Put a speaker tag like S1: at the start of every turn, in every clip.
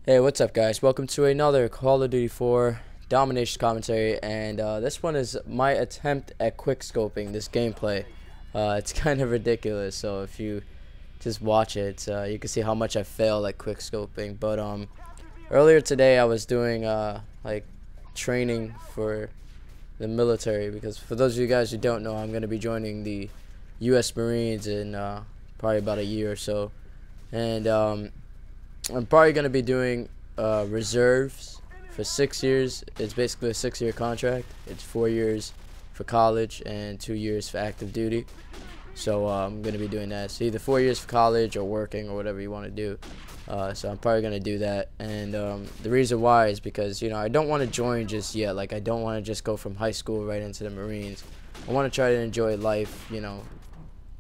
S1: Hey, what's up, guys? Welcome to another Call of Duty 4 Domination commentary, and this one is my attempt at quick scoping this gameplay. It's kind of ridiculous, so if you just watch it, you can see how much I fail at quick scoping. But earlier today, I was doing like training for the military, because for those of you guys who don't know, I'm going to be joining the U.S. Marines in probably about a year or so, and I'm probably going to be doing reserves for 6 years. It's basically a 6-year contract. It's 4 years for college and 2 years for active duty. So I'm going to be doing that. So either 4 years for college or working or whatever you want to do. So I'm probably going to do that. And the reason why is because, I don't want to join just yet. Like, I don't want to just go from high school right into the Marines. I want to try to enjoy life,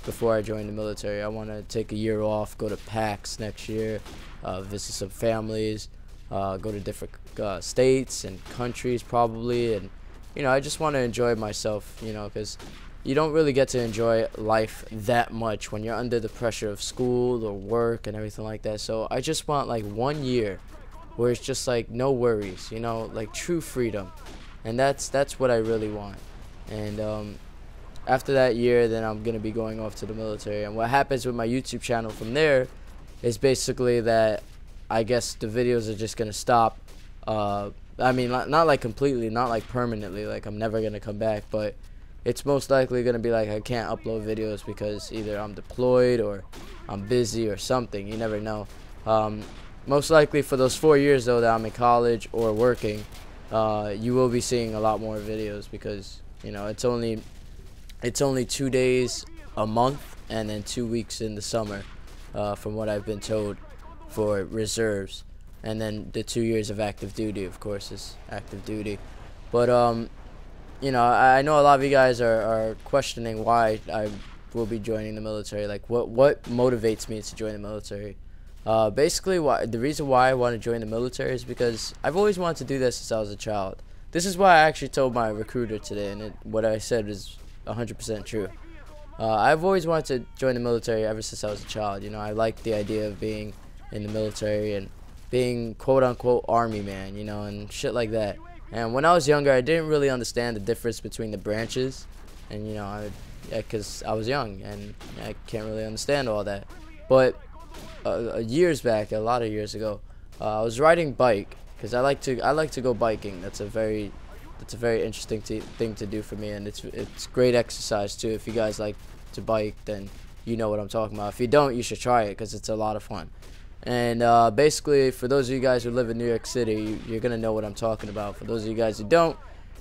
S1: before I join the military. I want to take a year off, go to PAX next year, visit some families, go to different states and countries probably, and I just want to enjoy myself, because you don't really get to enjoy life that much when you're under the pressure of school or work and everything like that. So I just want like 1 year where it's just like no worries, like true freedom, and that's what I really want. And after that year, then I'm going to be going off to the military. And what happens with my YouTube channel from there is basically that I guess the videos are just going to stop. I mean, not like completely, not like permanently, like I'm never going to come back, but it's most likely going to be like I can't upload videos because either I'm deployed or I'm busy or something. You never know. Most likely for those 4 years, though, that I'm in college or working, you will be seeing a lot more videos because, it's only 2 days a month and then 2 weeks in the summer, from what I've been told, for reserves. And then the 2 years of active duty, of course, is active duty. But, I know a lot of you guys are questioning why I will be joining the military. Like, what motivates me to join the military? Basically, the reason why I want to join the military is because I've always wanted to do this since I was a child. This is why I actually told my recruiter today, and what I said is 100% true. I've always wanted to join the military ever since I was a child. I liked the idea of being in the military and being quote-unquote army man, and shit like that. And when I was younger, I didn't really understand the difference between the branches, and because I was young and I can't really understand all that. But years back, a lot of years ago, I was riding bike because I like to go biking. That's a very interesting thing to do for me, and it's great exercise too. If you guys like to bike, then you know what I'm talking about. If you don't, you should try it because it's a lot of fun. And basically, for those of you guys who live in New York City, you're gonna know what I'm talking about. For those of you guys who don't,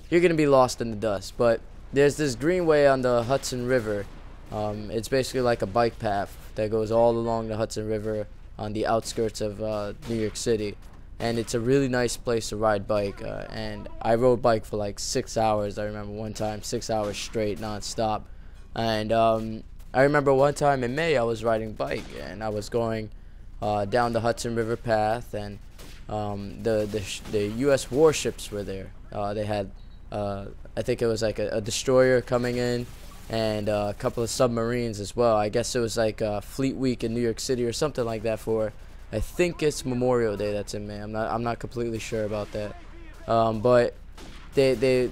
S1: you're gonna be lost in the dust. But there's this greenway on the Hudson River. It's basically like a bike path that goes all along the Hudson River on the outskirts of New York City. And it's a really nice place to ride bike, and I rode bike for like 6 hours. I remember one time, 6 hours straight, non-stop. And I remember one time in May, I was riding bike, and I was going down the Hudson River path, and the U.S. warships were there. They had, I think it was like a destroyer coming in, and a couple of submarines as well. I guess it was like Fleet Week in New York City or something like that for, I think it's Memorial Day that's in May. I'm not completely sure about that. But they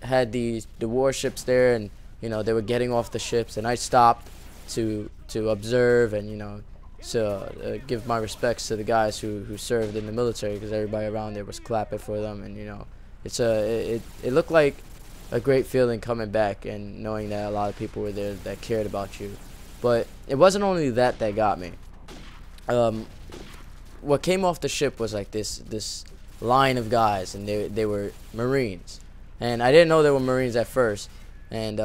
S1: had the warships there, and they were getting off the ships, and I stopped to observe and to give my respects to the guys who served in the military, because everybody around there was clapping for them, and it looked like a great feeling coming back and knowing that a lot of people were there that cared about you. But it wasn't only that got me. What came off the ship was like this line of guys, and they were Marines, and I didn't know they were Marines at first, and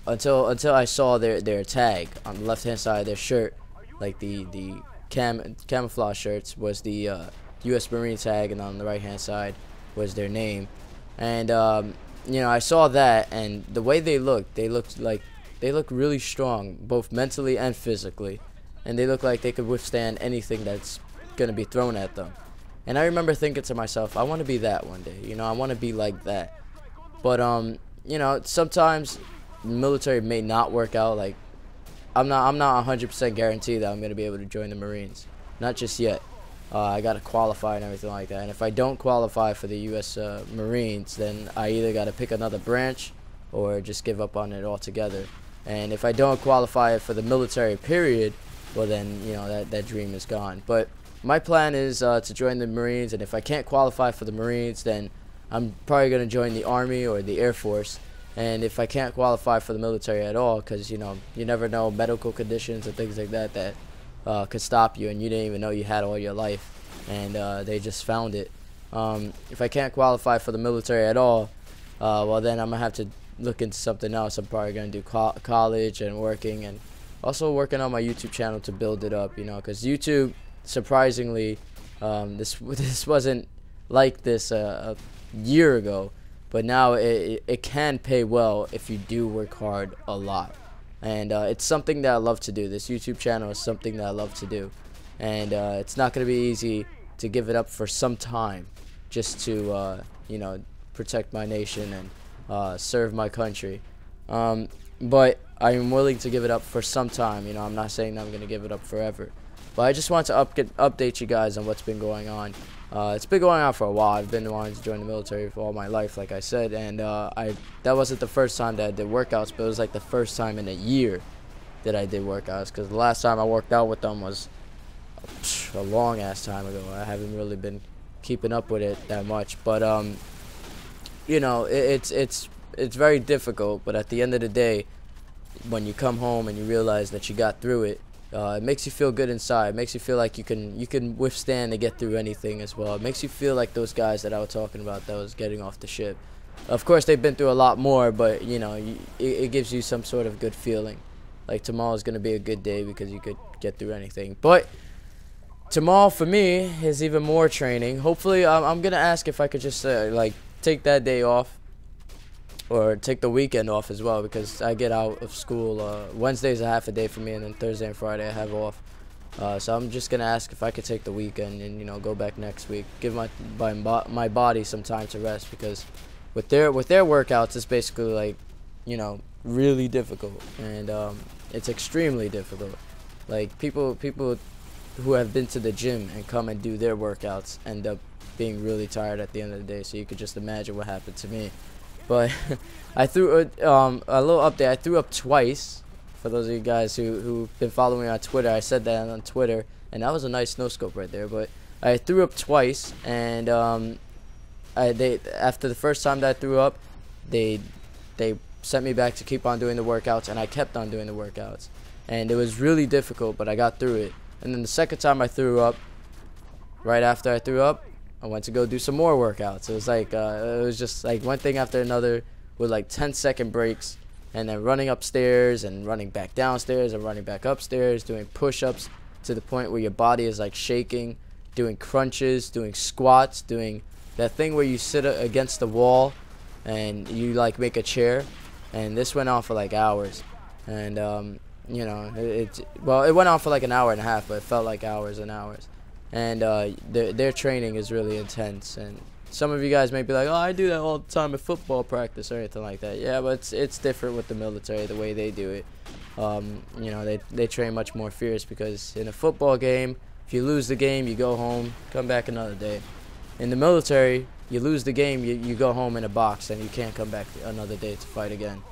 S1: until I saw their tag on the left hand side of their shirt, like the camouflage shirts was the U.S. Marine tag, and on the right hand side was their name, and I saw that, and the way they looked really strong, both mentally and physically, and they looked like they could withstand anything that's gonna be thrown at them. And I remember thinking to myself, I want to be that one day. I want to be like that. But sometimes the military may not work out. Like, I'm not 100% guaranteed that I'm gonna be able to join the Marines. Not just yet. I got to qualify and everything like that. And if I don't qualify for the U.S. Marines, then I either got to pick another branch or just give up on it altogether. And if I don't qualify for the military period, well then, you know, that dream is gone. But my plan is to join the Marines, and if I can't qualify for the Marines, then I'm probably going to join the Army or the Air Force. And if I can't qualify for the military at all, because, you know, you never know medical conditions and things like that could stop you, and you didn't even know you had all your life, and they just found it. If I can't qualify for the military at all, well then I'm going to have to look into something else. I'm probably going to do college and working, and also working on my YouTube channel to build it up, you know, because YouTube, surprisingly, this wasn't like this a year ago, but now it can pay well if you do work hard a lot. And it's something that I love to do. This YouTube channel is something that I love to do, and it's not going to be easy to give it up for some time just to you know, protect my nation and serve my country. But I am willing to give it up for some time. You know, I'm not saying that I'm going to give it up forever, but I just want to update you guys on what's been going on. It's been going on for a while. I've been wanting to join the military for all my life, like I said, and that wasn't the first time that I did workouts, but it was like the first time in a year that I did workouts, because the last time I worked out with them was a long ass time ago. I haven't really been keeping up with it that much, but you know, it's very difficult. But at the end of the day, when you come home and you realize that you got through it, it makes you feel good inside. It makes you feel like you can withstand and get through anything as well. It makes you feel like those guys that I was talking about that was getting off the ship. Of course, they've been through a lot more, but you know, it gives you some sort of good feeling. Like tomorrow's gonna be a good day because you could get through anything. But tomorrow for me is even more training. Hopefully, I'm gonna ask if I could just like take that day off, or take the weekend off as well, because I get out of school. Wednesday's a half a day for me, and then Thursday and Friday I have off. So I'm just gonna ask if I could take the weekend and, you know, go back next week, give my body some time to rest, because with their workouts, it's basically like, you know, really difficult, and it's extremely difficult. Like people who have been to the gym and come and do their workouts end up being really tired at the end of the day. So you could just imagine what happened to me. But I threw a little update. I threw up twice. For those of you guys who've been following me on Twitter, I said that on Twitter, and that was a nice no scope right there. But I threw up twice, and after the first time that I threw up, they sent me back to keep on doing the workouts, and I kept on doing the workouts, and it was really difficult, but I got through it. And then the second time I threw up, right after I threw up, I went to go do some more workouts. It was like it was just like one thing after another, with like 10-second breaks, and then running upstairs and running back downstairs and running back upstairs, doing push-ups to the point where your body is like shaking, doing crunches, doing squats, doing that thing where you sit against the wall and you like make a chair. And this went on for like hours, and you know, it went on for like an hour and a half, but it felt like hours and hours. And their training is really intense, and some of you guys may be like, oh, I do that all the time at football practice or anything like that. Yeah, but it's different with the military, the way they do it. You know, they train much more fierce, because in a football game, if you lose the game, you go home, come back another day. In the military, you lose the game, you go home in a box, and you can't come back another day to fight again.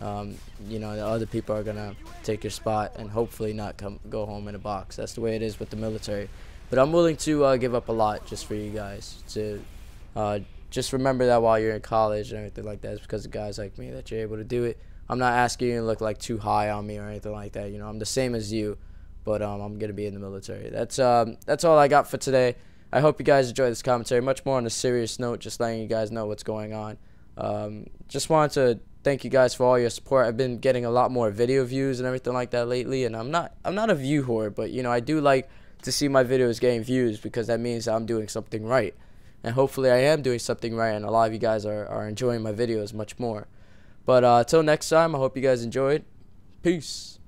S1: You know, the other people are gonna take your spot and hopefully not go home in a box. That's the way it is with the military. But I'm willing to give up a lot just for you guys to just remember that while you're in college and everything like that. It's because of guys like me that you're able to do it. I'm not asking you to look like too high on me or anything like that. You know, I'm the same as you, but I'm gonna be in the military. That's all I got for today. I hope you guys enjoyed this commentary. Much more on a serious note, just letting you guys know what's going on. Just wanted to thank you guys for all your support. I've been getting a lot more video views and everything like that lately, and I'm not a view whore, but you know, I do like to see my videos getting views, because that means I'm doing something right, and hopefully I am doing something right, and a lot of you guys are enjoying my videos much more. But till next time, I hope you guys enjoyed. Peace.